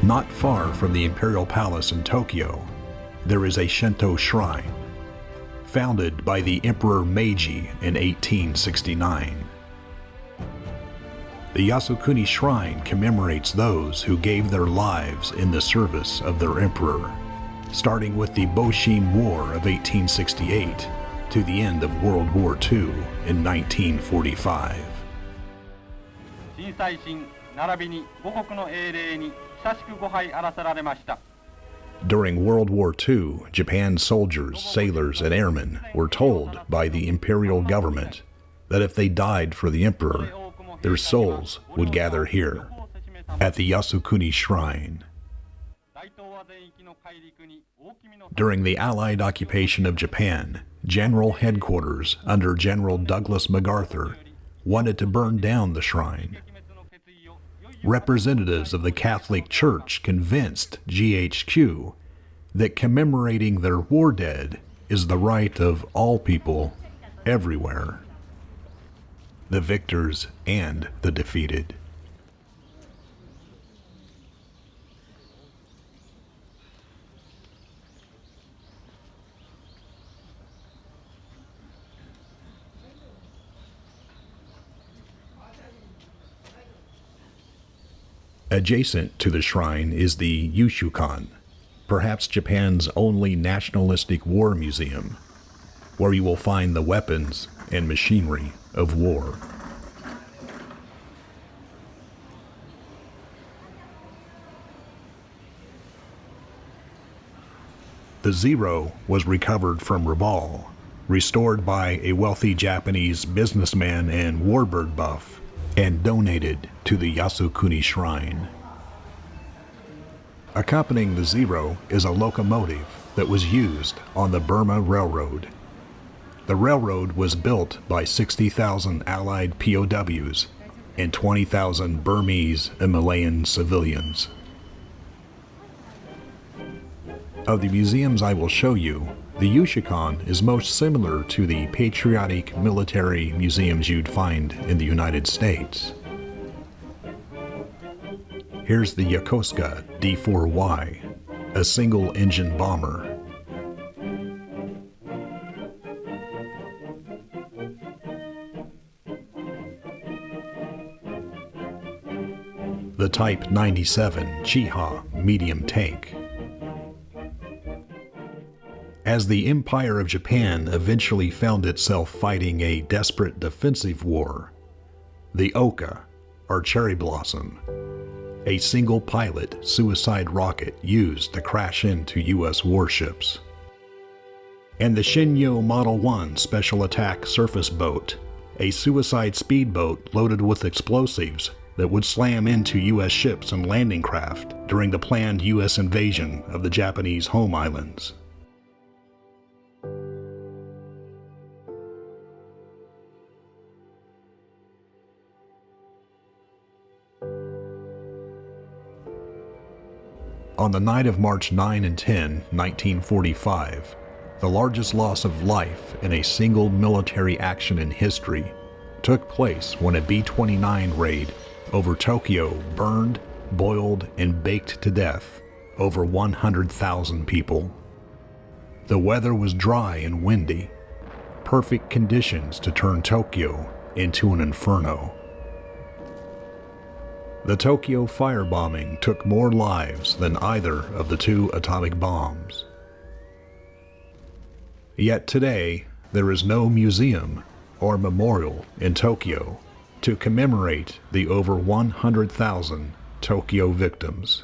Not far from the Imperial Palace in Tokyo, there is a Shinto shrine, founded by the Emperor Meiji in 1869. The Yasukuni Shrine commemorates those who gave their lives in the service of their emperor, starting with the Boshin War of 1868 to the end of World War II in 1945. During World War II, Japan's soldiers, sailors, and airmen were told by the imperial government that if they died for the emperor, their souls would gather here, at the Yasukuni Shrine. During the Allied occupation of Japan, General Headquarters under General Douglas MacArthur wanted to burn down the shrine. Representatives of the Catholic Church convinced GHQ that commemorating their war dead is the right of all people everywhere, the victors and the defeated. Adjacent to the shrine is the Yushukan, perhaps Japan's only nationalistic war museum, where you will find the weapons and machinery of war. The Zero was recovered from Rabaul, restored by a wealthy Japanese businessman and warbird buff, and donated to the Yasukuni Shrine. Accompanying the Zero is a locomotive that was used on the Burma Railroad. The railroad was built by 60,000 Allied POWs and 20,000 Burmese and Malayan civilians. Of the museums I will show you, the Yushukan is most similar to the patriotic military museums you'd find in the United States. Here's the Yokosuka D4Y, a single-engine bomber. The Type 97 Chiha medium tank. As the Empire of Japan eventually found itself fighting a desperate defensive war, the Oka, or Cherry Blossom, a single-pilot suicide rocket used to crash into U.S. warships, and the Shinyo Model 1 Special Attack Surface Boat, a suicide speedboat loaded with explosives that would slam into U.S. ships and landing craft during the planned U.S. invasion of the Japanese home islands. On the night of March 9 and 10, 1945, the largest loss of life in a single military action in history took place when a B-29 raid over Tokyo burned, boiled, and baked to death over 100,000 people. The weather was dry and windy, perfect conditions to turn Tokyo into an inferno. The Tokyo firebombing took more lives than either of the two atomic bombs. Yet today, there is no museum or memorial in Tokyo to commemorate the over 100,000 Tokyo victims.